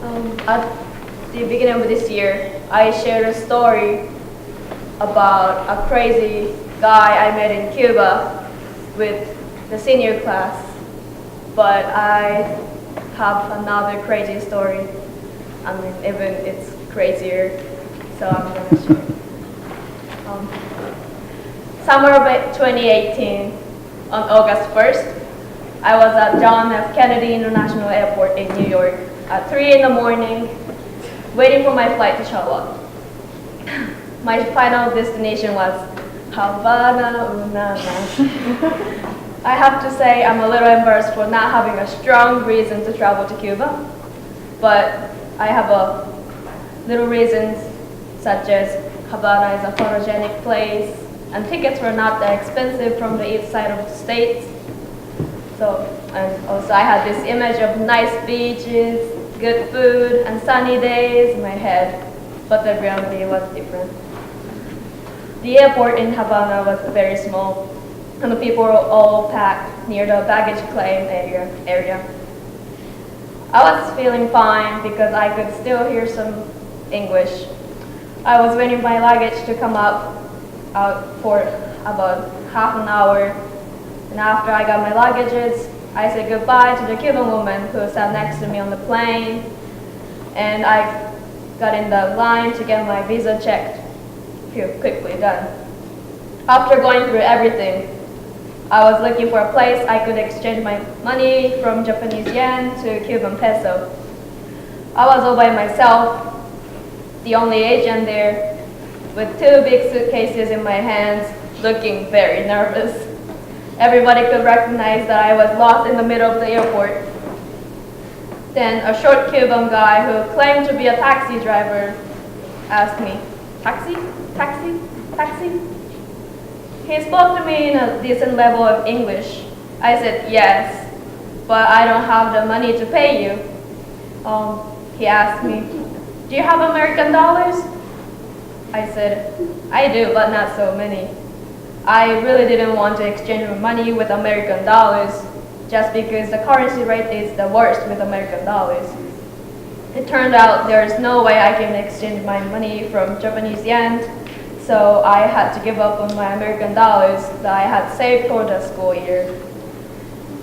At the beginning of this year, I shared a story about a crazy guy I met in Cuba with the senior class, but I have another crazy story. I mean, even it's crazier, so I'm going to share. Summer of 2018, on August 1st, I was at John F. Kennedy International Airport in New York at 3 in the morning, waiting for my flight to show up. My final destination was Havana, Unana. I have to say I'm a little embarrassed for not having a strong reason to travel to Cuba, but I have a little reasons such as Havana is a photogenic place and tickets were not that expensive from the east side of the States. So, and also I had this image of nice beaches, good food, and sunny days in my head, but the reality was different. The airport in Havana was very small, and the people were all packed near the baggage claim area. I was feeling fine because I could still hear some English. I was waiting for my luggage to come out for about half an hour, and after I got my luggages, I said goodbye to the Cuban woman who sat next to me on the plane, and I got in the line to get my visa checked. Phew, quickly done. After going through everything, I was looking for a place I could exchange my money from Japanese yen to Cuban peso. I was all by myself, the only Asian there, with 2 big suitcases in my hands, looking very nervous. Everybody could recognize that I was lost in the middle of the airport. Then a short Cuban guy who claimed to be a taxi driver asked me, "Taxi? Taxi? Taxi?" He spoke to me in a decent level of English. I said, "Yes, but I don't have the money to pay you." He asked me, "Do you have American dollars?" I said, "I do, but not so many." I really didn't want to exchange my money with American dollars just because the currency rate is the worst with American dollars. It turned out there is no way I can exchange my money from Japanese yen, so I had to give up on my American dollars that I had saved for the school year.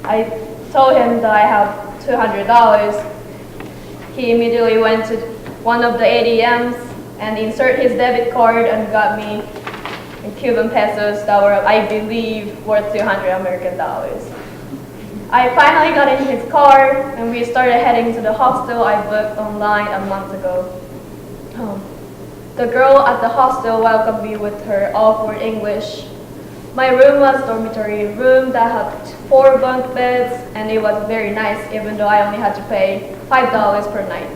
I told him that I have $200. He immediately went to one of the ATMs and inserted his debit card and got me in Cuban pesos that were, I believe, worth 200 American dollars. I finally got in his car and we started heading to the hostel I booked online a month ago. The girl at the hostel welcomed me with her awkward English. My room was a dormitory room that had 4 bunk beds, and it was very nice even though I only had to pay $5 per night.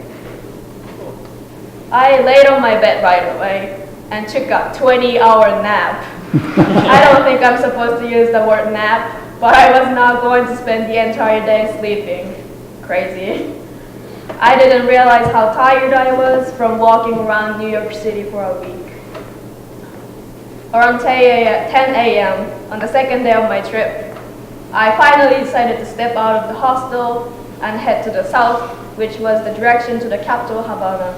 I laid on my bed right away and took a 20-hour nap. I don't think I'm supposed to use the word nap, but I was not going to spend the entire day sleeping. Crazy. I didn't realize how tired I was from walking around New York City for a week. Around 10 a.m. on the second day of my trip, I finally decided to step out of the hostel and head to the south, which was the direction to the capital, Havana.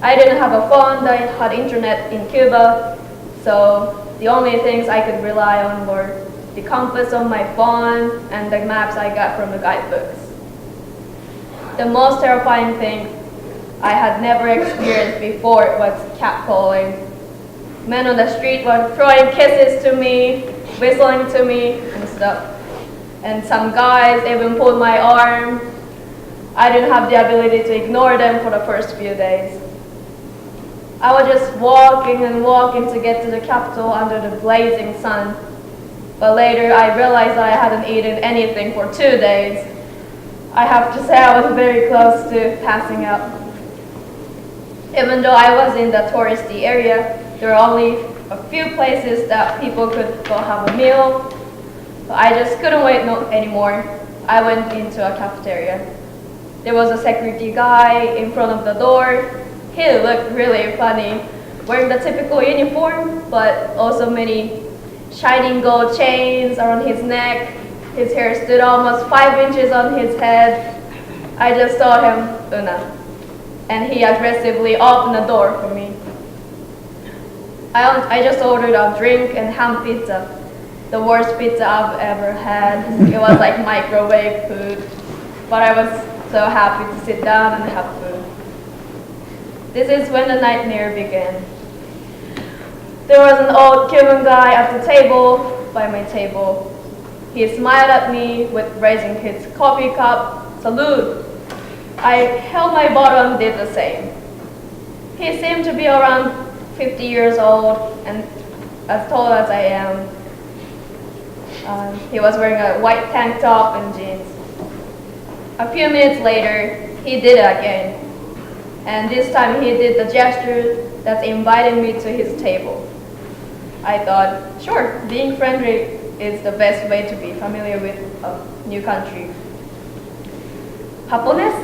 I didn't have a phone that had internet in Cuba, so the only things I could rely on were the compass on my phone and the maps I got from the guidebooks. The most terrifying thing I had never experienced before was catcalling. Men on the street were throwing kisses to me, whistling to me, and stuff. And some guys even pulled my arm. I didn't have the ability to ignore them for the first few days. I was just walking and walking to get to the capital under the blazing sun. But later I realized that I hadn't eaten anything for 2 days. I have to say I was very close to passing out. Even though I was in the touristy area, there were only a few places that people could go have a meal. So I just couldn't wait anymore. I went into a cafeteria. There was a security guy in front of the door. He looked really funny, wearing the typical uniform, but also many shining gold chains around his neck. His hair stood almost 5 inches on his head. I just told him, Una, and he aggressively opened the door for me. I just ordered a drink and ham pizza. The worst pizza I've ever had. It was like microwave food, but I was so happy to sit down and have food. This is when the nightmare began. There was an old Cuban guy at the table, by my table. He smiled at me with raising his coffee cup. Salud! I held my bottle and did the same. He seemed to be around 50 years old and as tall as I am. He was wearing a white tank top and jeans. A few minutes later, he did it again. And this time he did the gesture that invited me to his table. I thought, sure, being friendly is the best way to be familiar with a new country. Japonés?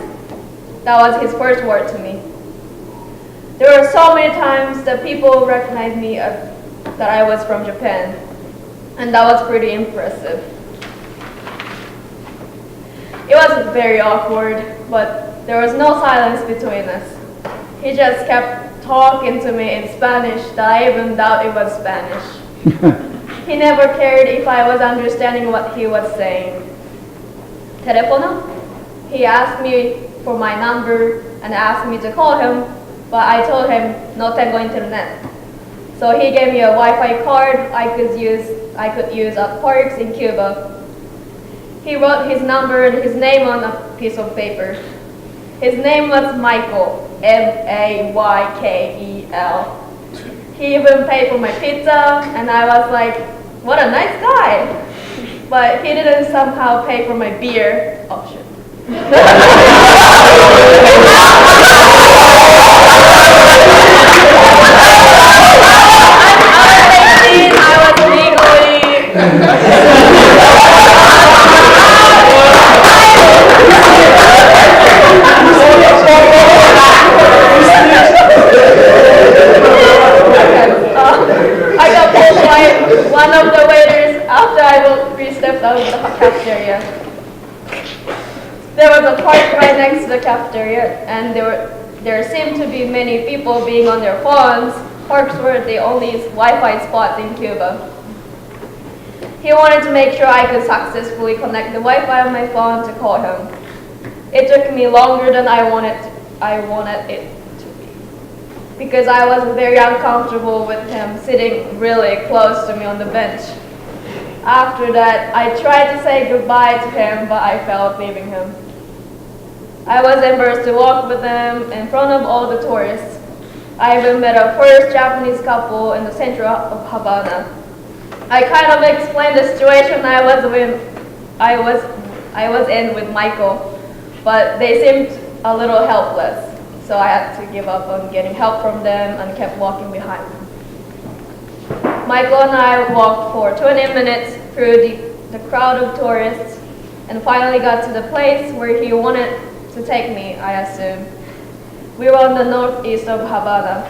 That was his first word to me. There were so many times that people recognized me that I was from Japan, and that was pretty impressive. It was very awkward, but there was no silence between us. He just kept talking to me in Spanish that I even doubt it was Spanish. He never cared if I was understanding what he was saying. Telefono? He asked me for my number and asked me to call him, but I told him no tengo internet. So he gave me a Wi-Fi card I could use at parks in Cuba. He wrote his number and his name on a piece of paper. His name was Michael, M-A-Y-K-E-L. He even paid for my pizza, and I was like, what a nice guy. But he didn't somehow pay for my beer option. I got pulled by one of the waiters after I walked 3 steps out of the cafeteria. There was a park right next to the cafeteria, and there seemed to be many people being on their phones. Parks were the only Wi-Fi spots in Cuba. He wanted to make sure I could successfully connect the Wi-Fi on my phone to call him. It took me longer than I wanted it to be, because I was very uncomfortable with him sitting really close to me on the bench. After that, I tried to say goodbye to him, but I felt leaving him. I was embarrassed to walk with him in front of all the tourists. I even met a first Japanese couple in the center of Havana. I kind of explained the situation I was in with Michael, but they seemed a little helpless, so I had to give up on getting help from them and kept walking behind them. Michael and I walked for 20 minutes through the crowd of tourists and finally got to the place where he wanted to take me, I assume. We were on the northeast of Havana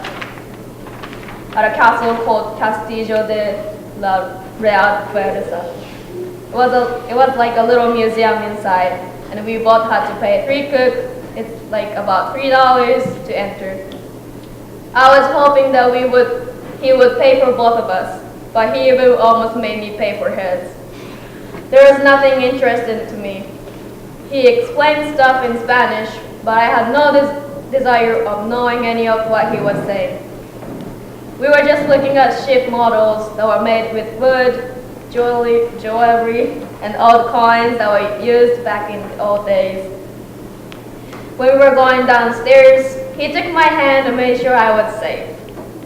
at a castle called Castillo de la Real Fuerza. It was like a little museum inside, and we both had to pay 3 cook. It's like about $3 to enter. I was hoping that he would pay for both of us, but he even almost made me pay for his. There was nothing interesting to me. He explained stuff in Spanish, but I had no desire of knowing any of what he was saying. We were just looking at ship models that were made with wood, jewelry, and old coins that were used back in the old days. When we were going downstairs, he took my hand and made sure I was safe.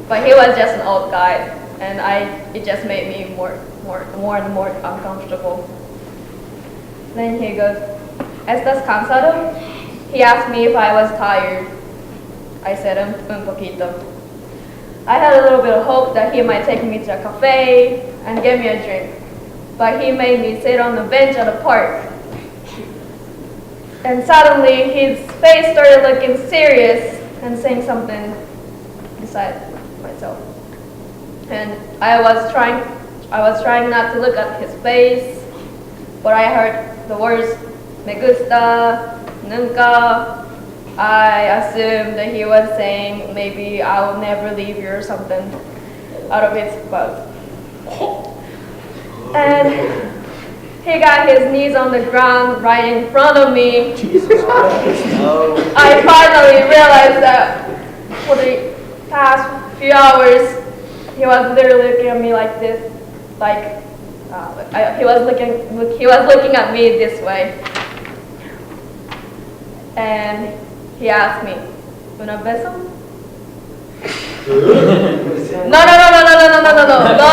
But he was just an old guy, and it just made me more and more uncomfortable. Then he goes, ¿Estás cansado? He asked me if I was tired. I said, un poquito. I had a little bit of hope that he might take me to a cafe and get me a drink, but he made me sit on the bench at a park. And suddenly his face started looking serious and saying something beside myself. And I was trying not to look at his face, but I heard the words, me gusta, Nunca. I assumed that he was saying maybe I will never leave you or something out of his mouth. And he got his knees on the ground right in front of me. I finally realized that for the past few hours, he was literally looking at me like this, like he was looking at me this way. And he asked me, "Una beso?" No,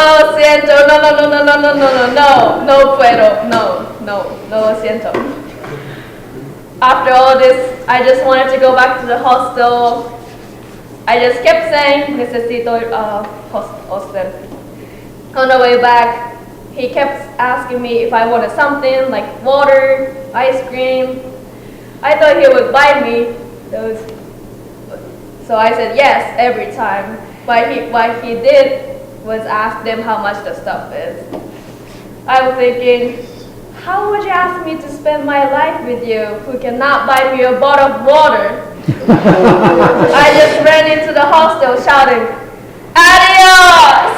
lo siento, no puedo, no, lo siento. After all this, I just wanted to go back to the hostel. I just kept saying, necesito hostel. On the way back, he kept asking me if I wanted something like water, ice cream. I thought he would buy me those. So I said yes every time. What he did was ask them how much the stuff is. I was thinking, how would you ask me to spend my life with you who cannot buy me a bottle of water? I just ran into the hostel shouting, "Adios!"